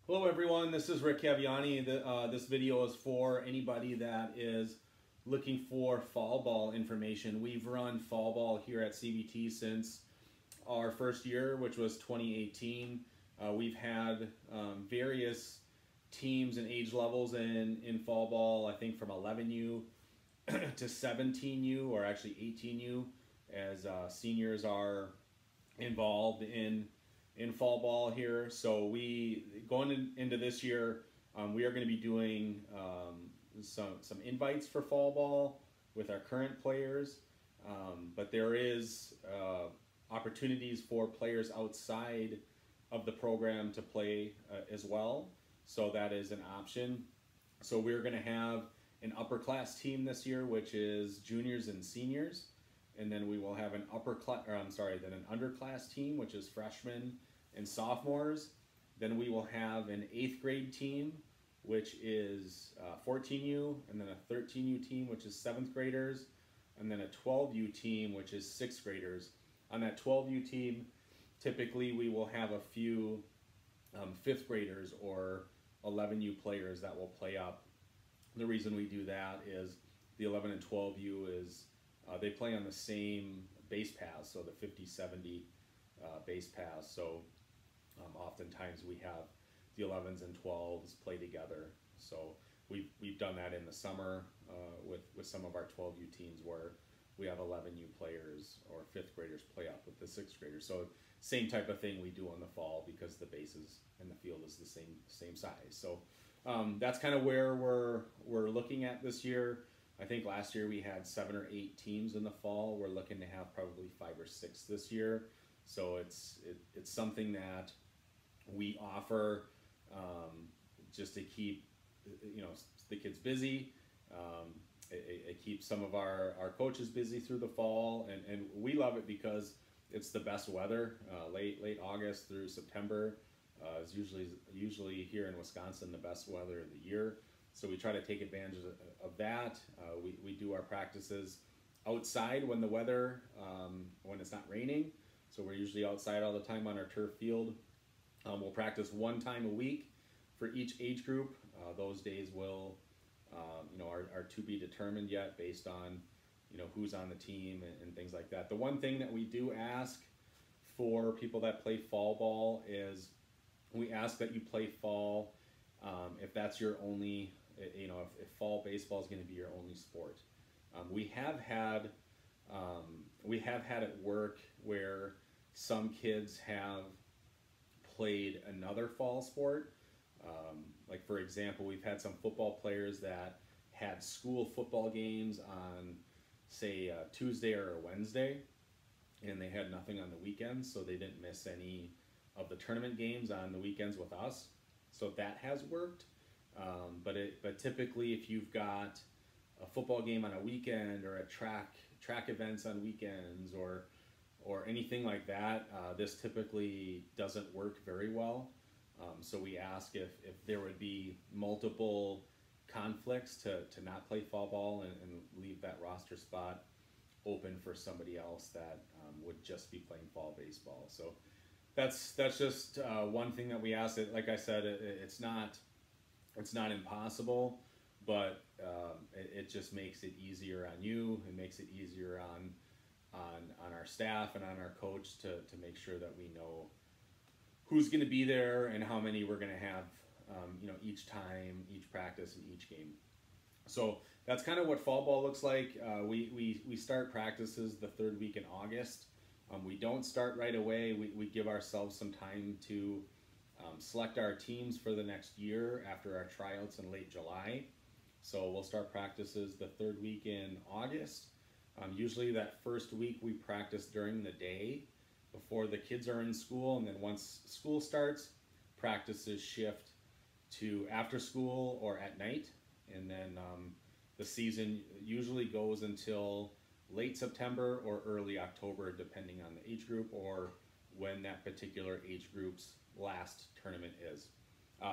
Hello everyone, this is Rick Caviani. This video is for anybody that is looking for fall ball information. We've run fall ball here at CBT since our first year, which was 2018. We've had various teams and age levels in fall ball, I think from 11U to 17U, or actually 18U, as seniors are involved in fall ball here. So into this year, we are going to be doing some invites for fall ball with our current players, but there is opportunities for players outside of the program to play as well. So that is an option. So we're going to have an upper class team this year, which is juniors and seniors. And then we will have an underclass team, which is freshmen and sophomores. Then we will have an 8th grade team, which is 14U, and then a 13U team, which is 7th graders, and then a 12U team, which is 6th graders. On that 12U team, typically we will have a few 5th graders or 11U players that will play up. The reason we do that is the 11 and 12U is they play on the same base paths, so the 50-70 base paths. So oftentimes we have the 11s and 12s play together. So we've done that in the summer with some of our 12U teams where we have 11U players or 5th graders play up with the 6th graders. So same type of thing we do in the fall because the bases and the field is the same size. So that's kind of where we're looking at this year. I think last year we had 7 or 8 teams in the fall. We're looking to have probably 5 or 6 this year. So it's something that we offer just to keep the kids busy. It keeps some of our coaches busy through the fall, and we love it because it's the best weather. Late August through September is usually here in Wisconsin the best weather of the year. So we try to take advantage of that. We do our practices outside when the weather, when it's not raining. So we're usually outside all the time on our turf field. We'll practice one time a week for each age group. Those days will, are to be determined yet based on, who's on the team and things like that. The one thing that we do ask for people that play fall ball is we ask that you play fall if that's your only, if fall baseball is going to be your only sport. We have had it work where some kids have played another fall sport. Like for example, we've had some football players that had school football games on, say, a Tuesday or a Wednesday, and they had nothing on the weekends, so they didn't miss any of the tournament games on the weekends with us. So that has worked. But typically, if you've got a football game on a weekend or a track events on weekends or anything like that, this typically doesn't work very well. So we ask if there would be multiple conflicts to not play fall ball and leave that roster spot open for somebody else that would just be playing fall baseball. So that's just one thing that we ask. Like I said, it's not impossible, but it just makes it easier on you. It makes it easier on our staff and on our coach to make sure that we know who's going to be there and how many we're going to have, each time, each practice, and each game. So that's kind of what fall ball looks like. We start practices the 3rd week in August. We don't start right away. We give ourselves some time to select our teams for the next year after our tryouts in late July. So we'll start practices the 3rd week in August. Usually that first week we practice during the day before the kids are in school, and then once school starts, practices shift to after school or at night, and then the season usually goes until late September or early October, depending on the age group or when that particular age group's last tournament is.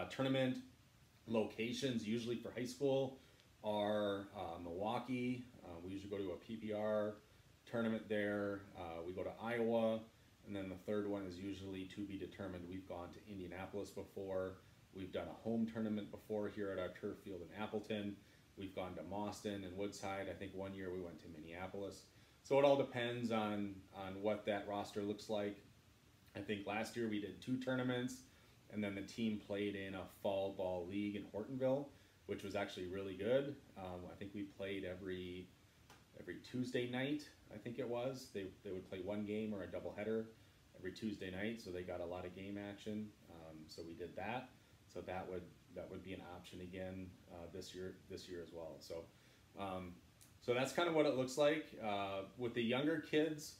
Tournament locations usually for high school are Milwaukee. We usually go to a PBR tournament there. We go to Iowa, and then the third one is usually to be determined. We've gone to Indianapolis before. We've done a home tournament before here at our turf field in Appleton. We've gone to Mauston and Woodside. I think one year we went to Minneapolis. So it all depends on what that roster looks like. I think last year we did 2 tournaments, and then the team played in a fall ball league in Hortonville, which was actually really good. I think we played every Tuesday night, I think it was. They would play one game or a doubleheader every Tuesday night, so they got a lot of game action. So we did that. So that would be an option again this year as well. So so that's kind of what it looks like. With the younger kids,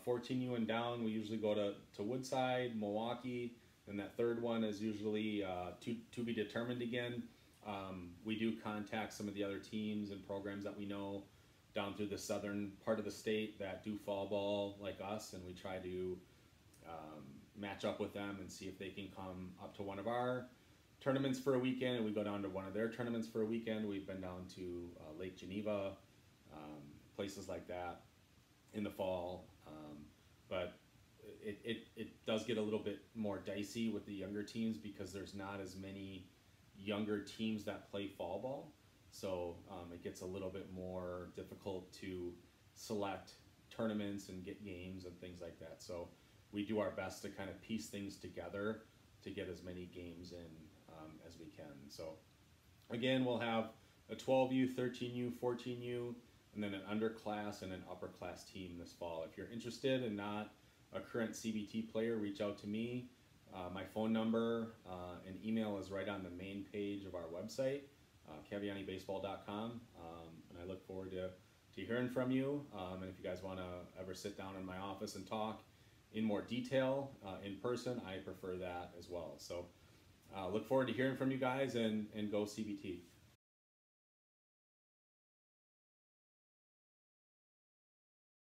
14U and down, we usually go to Woodside, Milwaukee, and that third one is usually to be determined again. We do contact some of the other teams and programs that we know down through the southern part of the state that do fall ball like us, and we try to match up with them and see if they can come up to one of our tournaments for a weekend, and we go down to one of their tournaments for a weekend. We've been down to Lake Geneva, places like that in the fall, but it does get a little bit more dicey with the younger teams because there's not as many younger teams that play fall ball, so it gets a little bit more difficult to select tournaments and get games and things like that. So we do our best to kind of piece things together to get as many games in as we can. So again, we'll have a 12U, 13U, 14U, and then an underclass and an upper class team this fall. If you're interested and not a current CBT player, reach out to me. My phone number and email is right on the main page of our website, CavianiBaseball.com, and I look forward to hearing from you. And if you guys want to ever sit down in my office and talk in more detail in person, I prefer that as well. So look forward to hearing from you guys, and go CBT.